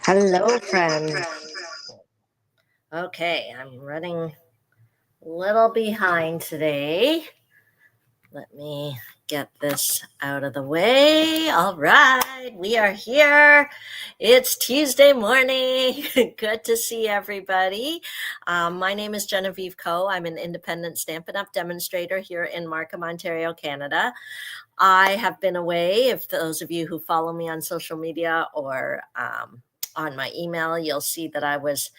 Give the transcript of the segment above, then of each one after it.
Hello, friends. Okay, I'm running a little behind today. Let me get this out of the way. All right, we are here. It's Tuesday morning. Good to see everybody. My name is Genevieve Coe. I'm an independent Stampin' Up! Demonstrator here in Markham, Ontario, Canada. I have been away. If those of you who follow me on social media or on my email, you'll see that I was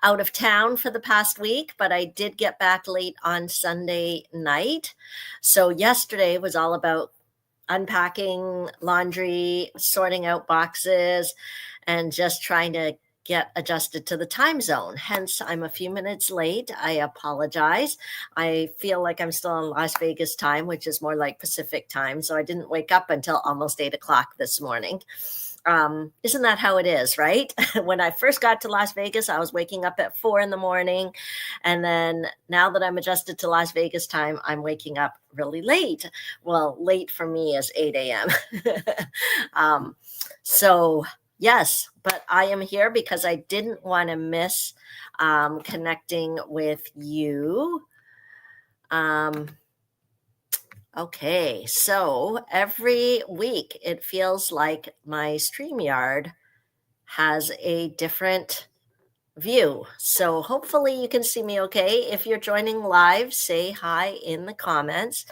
out of town for the past week, but I did get back late on Sunday night. So yesterday was all about unpacking laundry, sorting out boxes, and just trying to get adjusted to the time zone. Hence, I'm a few minutes late. I apologize. I feel like I'm still in Las Vegas time, which is more like Pacific time. So I didn't wake up until almost 8 o'clock this morning. Isn't that how it is, right? When I first got to Las Vegas, I was waking up at 4 in the morning. And then now that I'm adjusted to Las Vegas time, I'm waking up really late. Well, late for me is 8 a.m. So yes, but I am here because I didn't want to miss connecting with you. Okay, so every week it feels like my StreamYard has a different view. So hopefully you can see me okay. If you're joining live, say hi in the comments.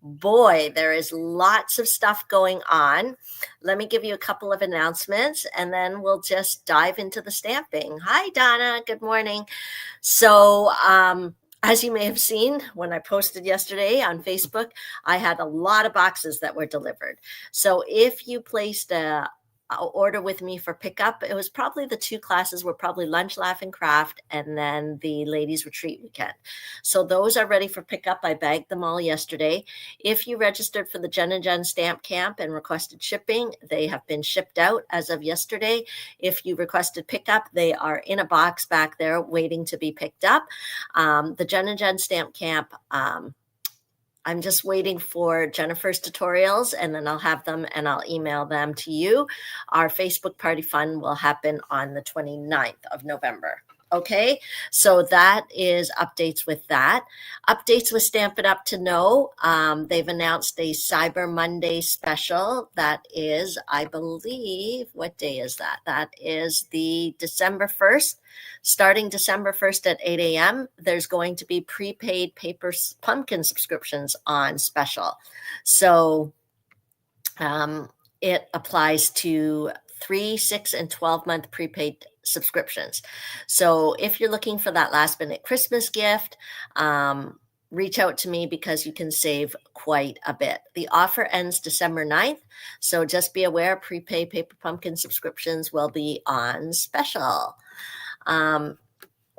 Boy, there is lots of stuff going on. Let me give you a couple of announcements and then we'll just dive into the stamping. Hi, Donna. Good morning. So, as you may have seen when I posted yesterday on Facebook, I had a lot of boxes that were delivered. So if you placed a order with me for pickup, it was probably the two classes were probably Lunch, Laugh, and Craft, and then the Ladies Retreat Weekend. So those are ready for pickup. I bagged them all yesterday. If you registered for the Jen and Jen Stamp Camp and requested shipping, they have been shipped out as of yesterday. If you requested pickup, they are in a box back there waiting to be picked up. The Jen and Jen Stamp Camp, I'm just waiting for Jennifer's tutorials and then I'll have them and I'll email them to you. Our Facebook Party Fun will happen on the 29th of November. Okay, so that is updates with that. Updates with Stampin' Up! To know. They've announced a Cyber Monday special. That is, I believe, what day is that? That is the December 1st. Starting December 1st at 8 a.m., there's going to be prepaid paper pumpkin subscriptions on special. So it applies to 3, 6, and 12-month prepaid subscriptions. So if you're looking for that last minute Christmas gift, reach out to me because you can save quite a bit. The offer ends December 9th. So just be aware prepaid paper pumpkin subscriptions will be on special.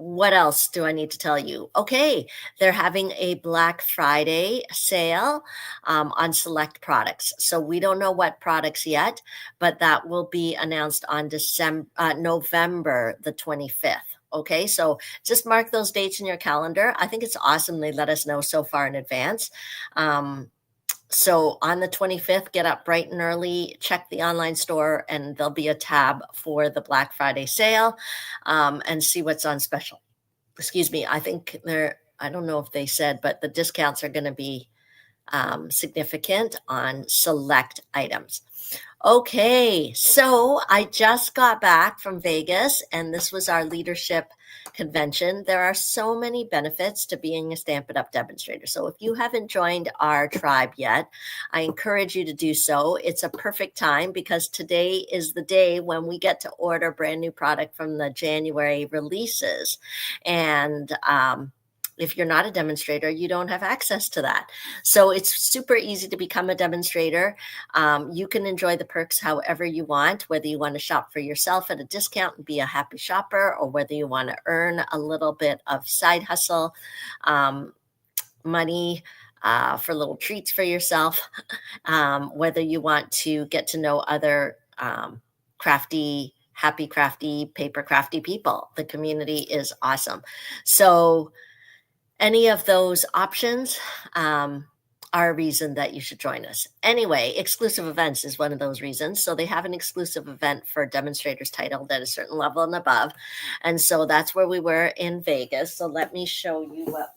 What else do I need to tell you? Okay, they're having a Black Friday sale on select products. So we don't know what products yet, but that will be announced on November the 25th. Okay, so just mark those dates in your calendar. I think it's awesome they let us know so far in advance. So on the 25th, get up bright and early, check the online store, and there'll be a tab for the Black Friday sale and see what's on special. Excuse me, I think I don't know if they said, but the discounts are going to be significant on select items. Okay, so I just got back from Vegas and this was our leadership convention. There are so many benefits to being a Stampin' Up! Demonstrator. So if you haven't joined our tribe yet, I encourage you to do so. It's a perfect time because today is the day when we get to order brand new product from the January releases. And if you're not a demonstrator, you don't have access to that. So it's super easy to become a demonstrator. You can enjoy the perks however you want, whether you want to shop for yourself at a discount and be a happy shopper, or whether you want to earn a little bit of side hustle money for little treats for yourself, whether you want to get to know other happy crafty, paper crafty people. The community is awesome. So any of those options, are a reason that you should join us. Anyway, exclusive events is one of those reasons. So they have an exclusive event for demonstrators titled at a certain level and above. And so that's where we were in Vegas. So let me show you what.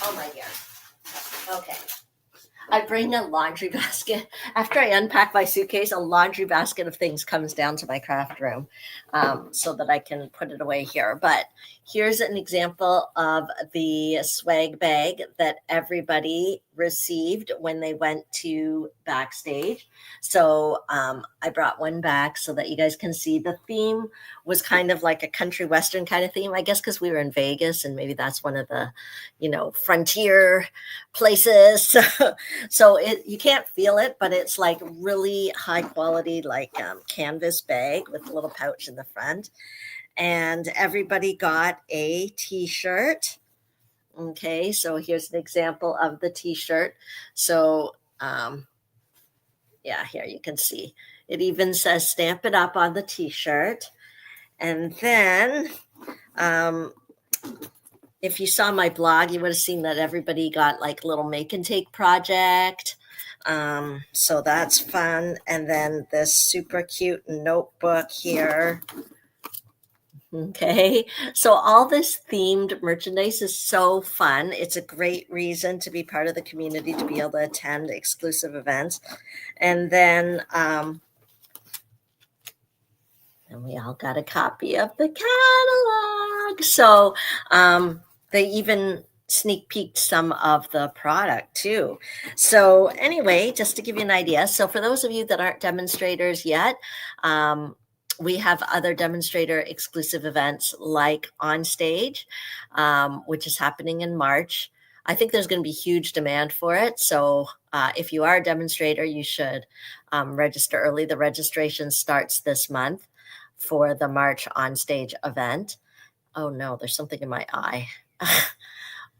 Oh my dear. Okay. I bring a laundry basket. After I unpack my suitcase, a laundry basket of things comes down to my craft room so that I can put it away here. But here's an example of the swag bag that everybody received when they went to backstage. So I brought one back so that you guys can see. The theme was kind of like a country western kind of theme, I guess, because we were in Vegas and maybe that's one of the, frontier places. So you can't feel it, but it's like really high quality, like canvas bag with a little pouch in the front. And everybody got a t-shirt. Okay, so here's an example of the t-shirt. So yeah, here you can see. It even says stamp it up on the t-shirt. And then if you saw my blog, you would have seen that everybody got like a little make and take project. So that's fun. And then this super cute notebook here. Okay. So all this themed merchandise is so fun. It's a great reason to be part of the community, to be able to attend exclusive events. And then and we all got a copy of the catalog. So they even sneak peeked some of the product too. So anyway, just to give you an idea. So for those of you that aren't demonstrators yet, we have other demonstrator exclusive events like On Stage, which is happening in March. I think there's going to be huge demand for it. So if you are a demonstrator, you should register early. The registration starts this month for the March On Stage event. Oh no, there's something in my eye.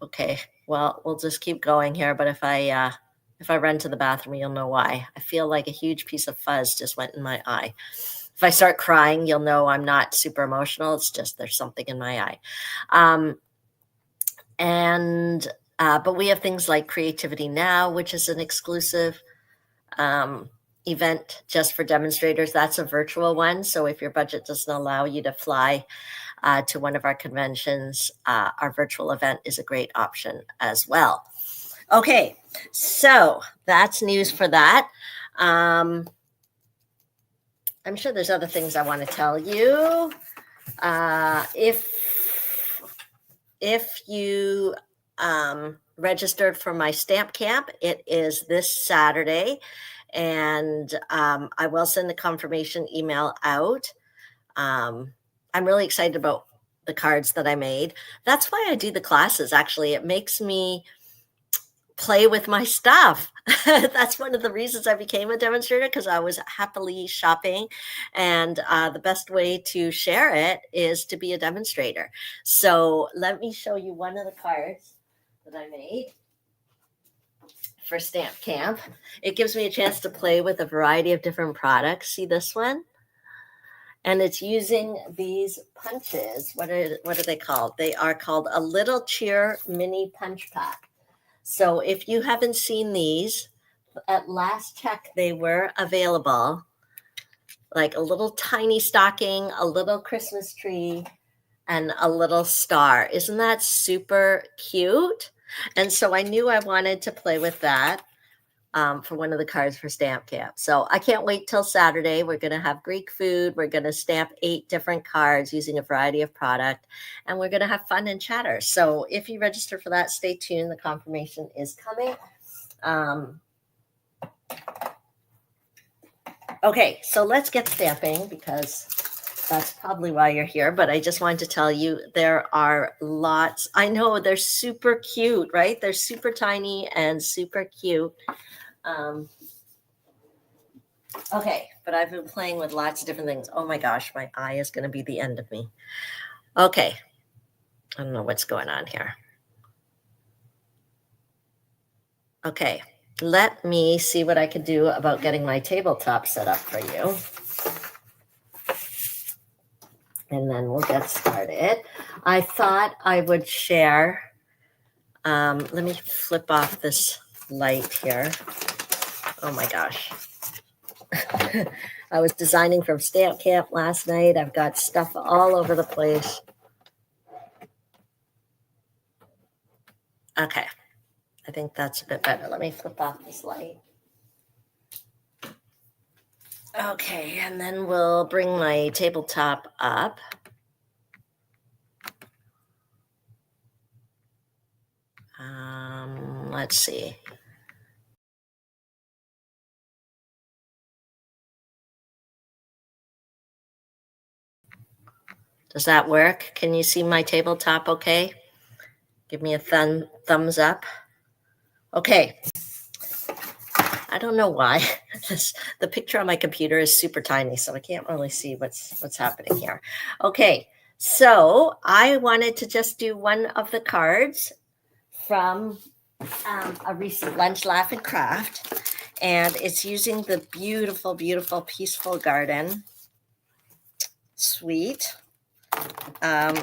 Okay, well, we'll just keep going here. But if I run to the bathroom, you'll know why. I feel like a huge piece of fuzz just went in my eye. If I start crying, you'll know I'm not super emotional. It's just there's something in my eye. But we have things like Creativity Now, which is an exclusive event just for demonstrators. That's a virtual one. So if your budget doesn't allow you to fly to one of our conventions, our virtual event is a great option as well. Okay, so that's news for that. I'm sure there's other things I want to tell you. If you registered for my stamp camp, it is this Saturday. And I will send the confirmation email out. I'm really excited about the cards that I made. That's why I do the classes, actually. It makes me play with my stuff. That's one of the reasons I became a demonstrator, because I was happily shopping. And the best way to share it is to be a demonstrator. So let me show you one of the cards that I made for Stamp Camp. It gives me a chance to play with a variety of different products. See this one? And it's using these punches. What are they called? They are called a Little Cheer Mini Punch Pack. So if you haven't seen these, at last check, they were available. Like a little tiny stocking, a little Christmas tree, and a little star. Isn't that super cute? And so I knew I wanted to play with that for one of the cards for Stamp Camp. So I can't wait till Saturday. We're going to have Greek food. We're going to stamp 8 different cards using a variety of product, and we're going to have fun and chatter. So if you register for that, stay tuned. The confirmation is coming. Okay, so let's get stamping, because that's probably why you're here. But I just wanted to tell you there are lots. I know they're super cute, right? They're super tiny and super cute. Okay, but I've been playing with lots of different things. Oh my gosh, my eye is going to be the end of me. Okay, I don't know what's going on here. Okay, let me see what I can do about getting my tabletop set up for you. and then we'll get started. I thought I would share, let me flip off this light here. Oh my gosh. I was designing from Stamp Camp last night. I've got stuff all over the place. Okay, I think that's a bit better. Let me flip off this light. Okay, and then we'll bring my tabletop up. Let's see. Does that work? Can you see my tabletop okay? Give me a thumbs up. Okay. I don't know why. The picture on my computer is super tiny, so I can't really see what's happening here. Okay, so I wanted to just do one of the cards from a recent Lunch, Laugh, and Craft, and it's using the beautiful, beautiful Peaceful Garden suite.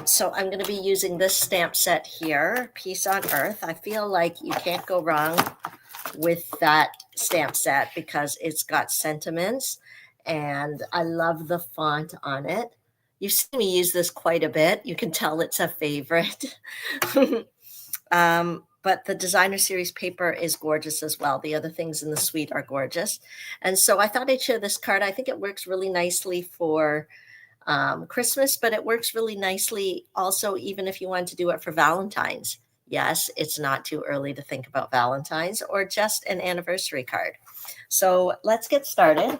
So I'm going to be using this stamp set here, Peace on Earth. I feel like you can't go wrong with that stamp set because it's got sentiments, and I love the font on it. You've seen me use this quite a bit. You can tell it's a favorite. But the designer series paper is gorgeous as well. The other things in the suite are gorgeous. And so I thought I'd share this card. I think it works really nicely for Christmas, but it works really nicely also even if you want to do it for Valentine's. Yes, it's not too early to think about Valentine's or just an anniversary card. So let's get started.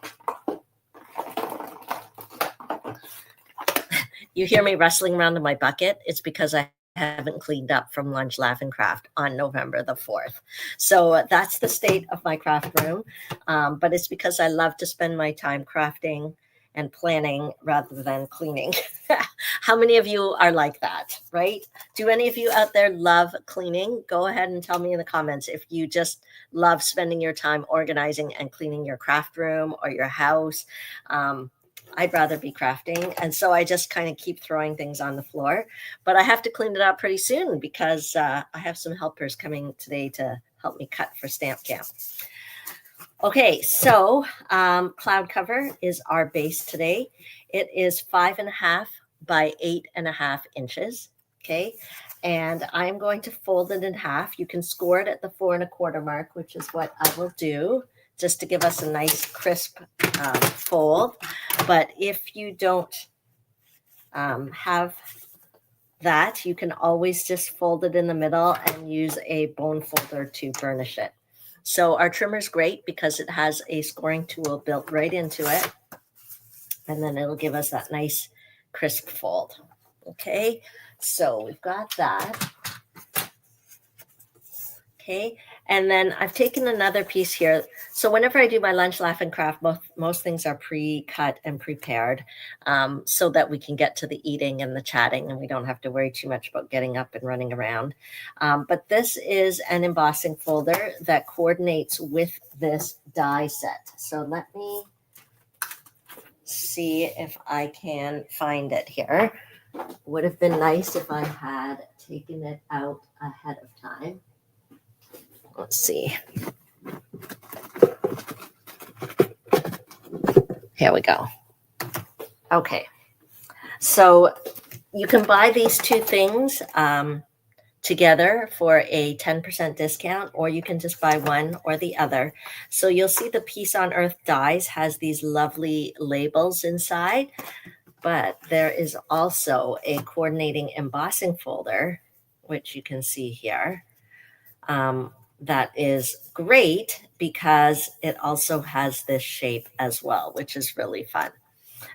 You hear me rustling around in my bucket. It's because I haven't cleaned up from Lunch, Laugh, and Craft on November the 4th. So that's the state of my craft room. But it's because I love to spend my time crafting and planning rather than cleaning. How many of you are like that, right? Do any of you out there love cleaning? Go ahead and tell me in the comments if you just love spending your time organizing and cleaning your craft room or your house. I'd rather be crafting. And so I just kind of keep throwing things on the floor. But I have to clean it up pretty soon because I have some helpers coming today to help me cut for Stamp Camp. Okay, so cloud cover is our base today. It is 5.5 by 8.5 inches. Okay, and I'm going to fold it in half. You can score it at the 4 1/4 mark, which is what I will do, just to give us a nice crisp fold. But if you don't have that, you can always just fold it in the middle and use a bone folder to burnish it. So our trimmer is great because it has a scoring tool built right into it. And then it'll give us that nice crisp fold. Okay, so we've got that. Okay, and then I've taken another piece here. So whenever I do my Lunch, Laugh, and Craft, most things are pre-cut and prepared so that we can get to the eating and the chatting and we don't have to worry too much about getting up and running around. But this is an embossing folder that coordinates with this die set. So let me see if I can find it here. Would have been nice if I had taken it out ahead of time. Let's see. Here we go. Okay. So you can buy these two things together for a 10% discount, or you can just buy one or the other. So you'll see the Peace on Earth dies has these lovely labels inside, but there is also a coordinating embossing folder, which you can see here. That is great because it also has this shape as well, which is really fun.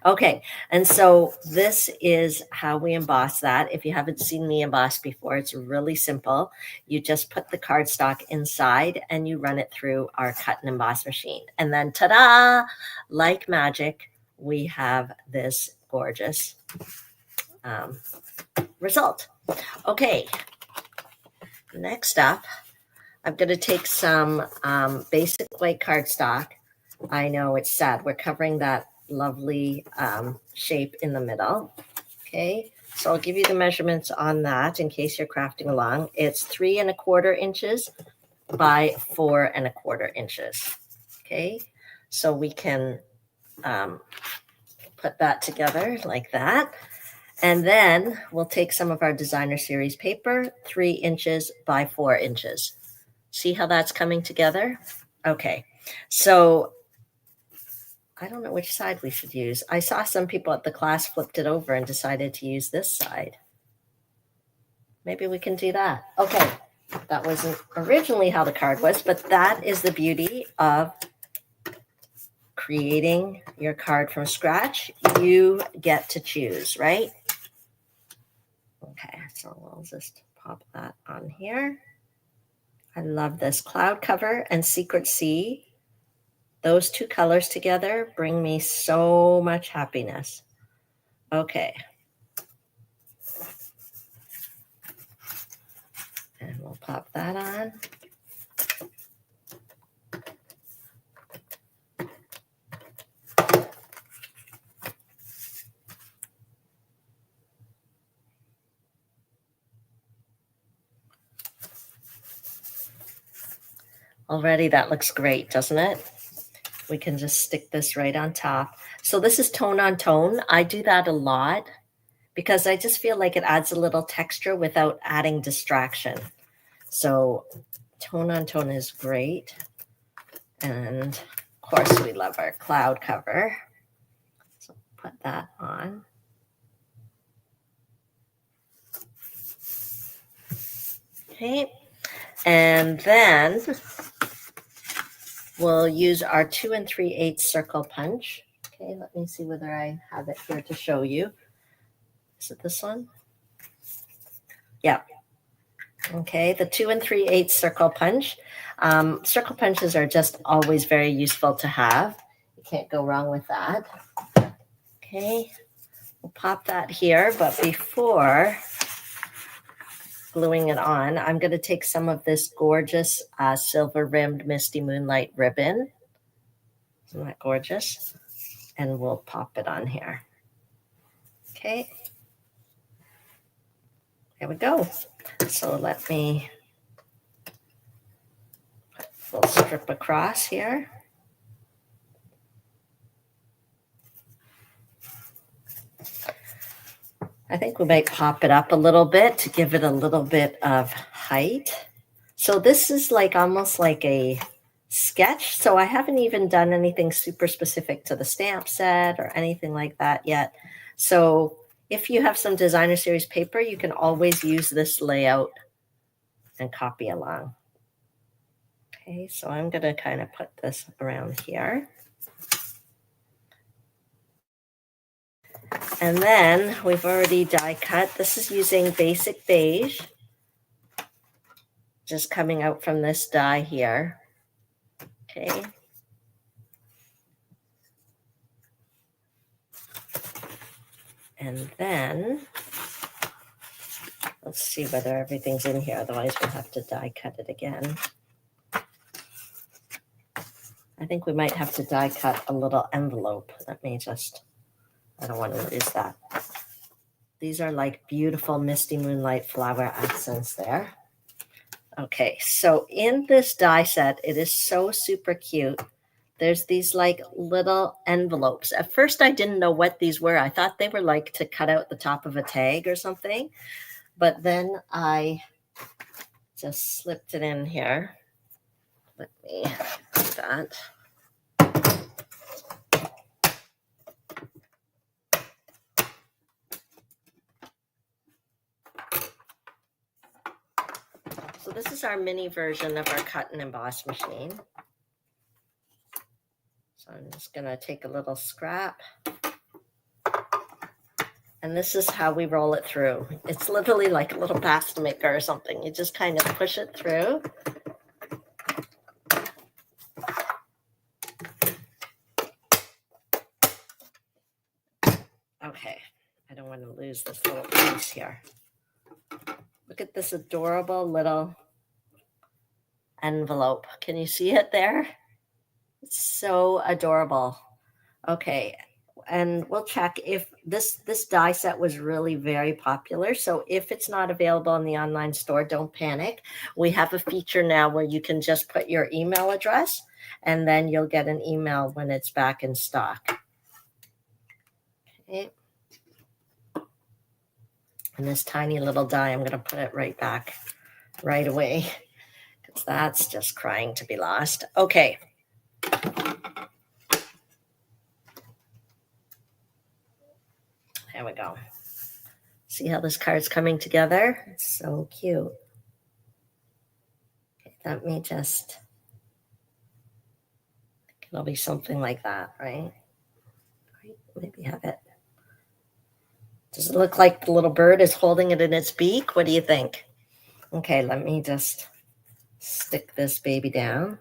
Okay, and so this is how we emboss that. If you haven't seen me emboss before, it's really simple. You just put the cardstock inside and you run it through our cut and emboss machine. And then ta-da, like magic, we have this gorgeous result. Okay, next up, I'm going to take some basic white cardstock. I know it's sad. We're covering that lovely shape in the middle. Okay, so I'll give you the measurements on that in case you're crafting along. It's 3¼ inches by 4¼ inches. Okay, so we can put that together like that. And then we'll take some of our designer series paper, 3 inches by 4 inches. See how that's coming together? Okay, so I don't know which side we should use. I saw some people at the class flipped it over and decided to use this side. Maybe we can do that. Okay, that wasn't originally how the card was, but that is the beauty of creating your card from scratch. You get to choose, right? Okay, so we'll just pop that on here. I love this cloud cover and secret sea. Those two colors together bring me so much happiness. Okay. And we'll pop that on. Already that looks great, doesn't it? We can just stick this right on top. So this is tone on tone. I do that a lot because I just feel like it adds a little texture without adding distraction. So tone on tone is great. And of course we love our cloud cover. So put that on. Okay. And then we'll use our 2 3/8 circle punch. Okay, let me see whether I have it here to show you. Is it this one? Yeah. Okay, the 2 3/8 circle punch. Circle punches are just always very useful to have. You can't go wrong with that. Okay, we'll pop that here, but before gluing it on, I'm going to take some of this gorgeous silver rimmed Misty Moonlight ribbon. Isn't that gorgeous? And we'll pop it on here. Okay. There we go. So let me put a full strip across here. I think we might pop it up a little bit to give it a little bit of height. So this is like almost like a sketch. So I haven't even done anything super specific to the stamp set or anything like that yet. So if you have some designer series paper, you can always use this layout and copy along. Okay, so I'm going to kind of put this around here. And then we've already die cut. This is using Basic Beige, just coming out from this die here. Okay. And then let's see whether everything's in here. Otherwise, we'll have to die cut it again. I think we might have to die cut a little envelope. Let me just, I don't want to lose that. These are like beautiful Misty Moonlight flower accents there. Okay, so in this die set, it is so super cute. There's these like little envelopes. At first, I didn't know what these were. I thought they were like to cut out the top of a tag or something. But then I just slipped it in here. Let me do that. So this is our mini version of our cut and emboss machine. So I'm just going to take a little scrap. And this is how we roll it through. It's literally like a little pasta maker or something. You just kind of push it through. Okay, I don't want to lose this little piece here. Look at this adorable little envelope. Can you see it there? It's so adorable. Okay, and we'll check if this die set was really very popular. So if it's not available in the online store, don't panic. We have a feature now where you can just put your email address, and then you'll get an email when it's back in stock. Okay. And this tiny little die, I'm going to put it right back right away because that's just crying to be lost. Okay. There we go. See how this card's coming together? It's so cute. Okay, let me just, it'll be something like that, right? Maybe have it. Does it look like the little bird is holding it in its beak? What do you think? Okay, let me just stick this baby down.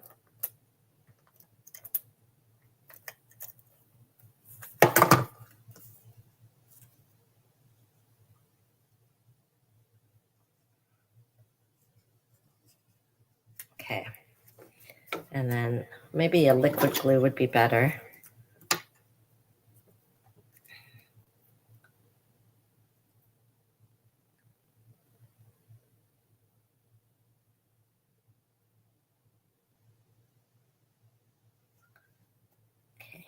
Okay. And then maybe a liquid glue would be better. Okay.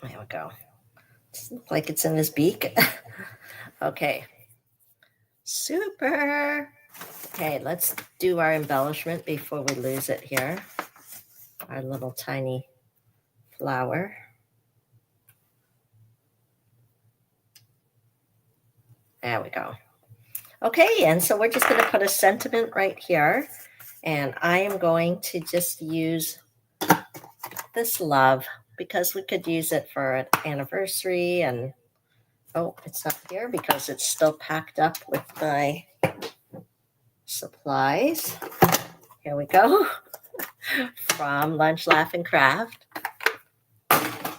There we go. Doesn't look like it's in his beak. Okay. Super. Okay, let's do our embellishment before we lose it here. Our little tiny flower. There we go. Okay, and so we're just going to put a sentiment right here. And I am going to just use this love because we could use it for an anniversary. And oh, it's not here because it's still packed up with my supplies. Here we go. From Lunch, Laugh, and Craft. And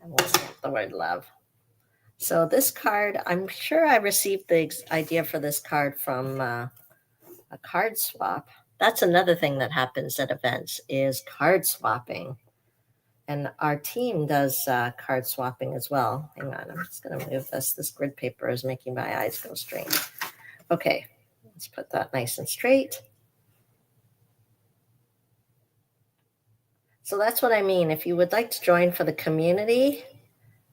we'll stamp the word love. So this card, I'm sure I received the idea for this card from a card swap. That's another thing that happens at events is card swapping. And our team does card swapping as well. Hang on, I'm just going to move this. This grid paper is making my eyes go straight. Okay, let's put that nice and straight. So that's what I mean. If you would like to join for the community,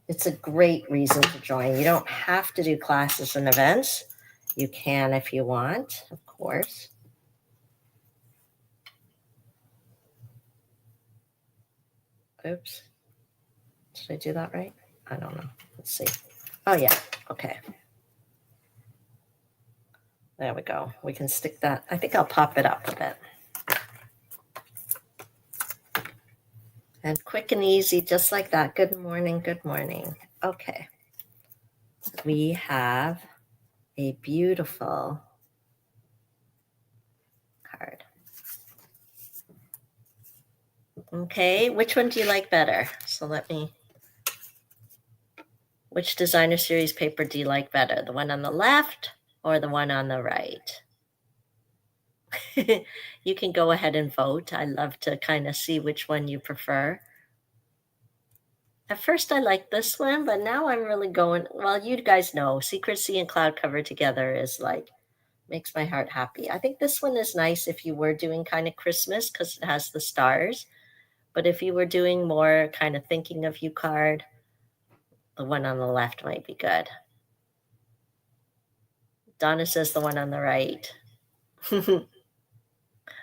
it's a great reason to join. You don't have to do classes and events. You can if you want, of course. Oops. Did I do that right? I don't know. Let's see. Oh, yeah. Okay. There we go. We can stick that. I think I'll pop it up a bit. And quick and easy, just like that. Good morning. Good morning. Okay. We have a beautiful card. Okay. Which one do you like better? So which designer series paper do you like better? The one on the left or the one on the right? You can go ahead and vote. I love to kind of see which one you prefer. At first I liked this one, but now I'm really going, well, you guys know Secrecy and Cloud Cover together is like, makes my heart happy. I think this one is nice if you were doing kind of Christmas because it has the stars. But if you were doing more kind of thinking of you card, the one on the left might be good. Donna says the one on the right.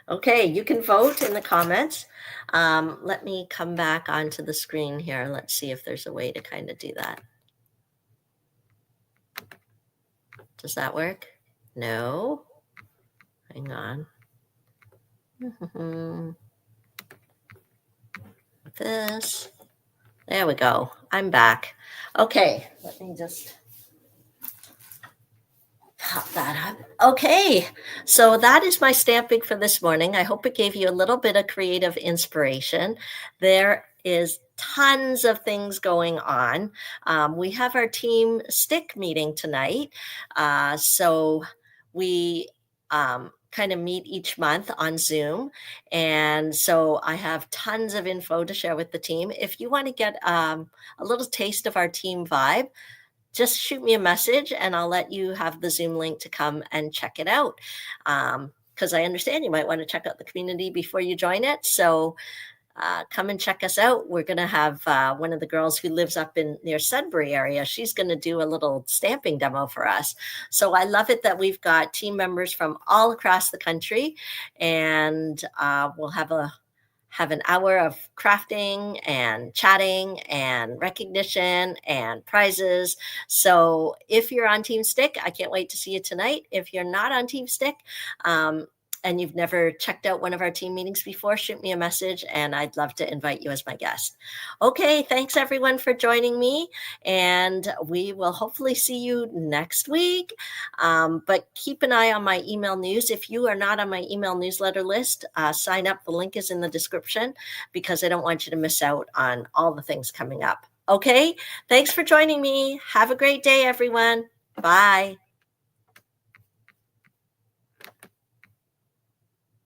Okay, you can vote in the comments. Let me come back onto the screen here. Let's see if there's a way to kind of do that. Does that work? No. Hang on. This. There we go. I'm back. Okay, let me just pop that up. Okay, so that is my stamping for this morning. I hope it gave you a little bit of creative inspiration. There is tons of things going on. We have our team stick meeting tonight. So we kind of meet each month on Zoom. And so I have tons of info to share with the team. If you want to get a little taste of our team vibe, just shoot me a message and I'll let you have the Zoom link to come and check it out. Because I understand you might want to check out the community before you join it. So come and check us out. We're going to have one of the girls who lives up in near Sudbury area. She's going to do a little stamping demo for us. So I love it that we've got team members from all across the country, and we'll have an hour of crafting and chatting and recognition and prizes. So if you're on Team Stick, I can't wait to see you tonight. If you're not on Team Stick, and you've never checked out one of our team meetings before, shoot me a message and I'd love to invite you as my guest. Okay, thanks everyone for joining me, and we will hopefully see you next week. But keep an eye on my email news. If you are not on my email newsletter list, sign up. The link is in the description because I don't want you to miss out on all the things coming up. Okay, thanks for joining me. Have a great day, everyone. Bye.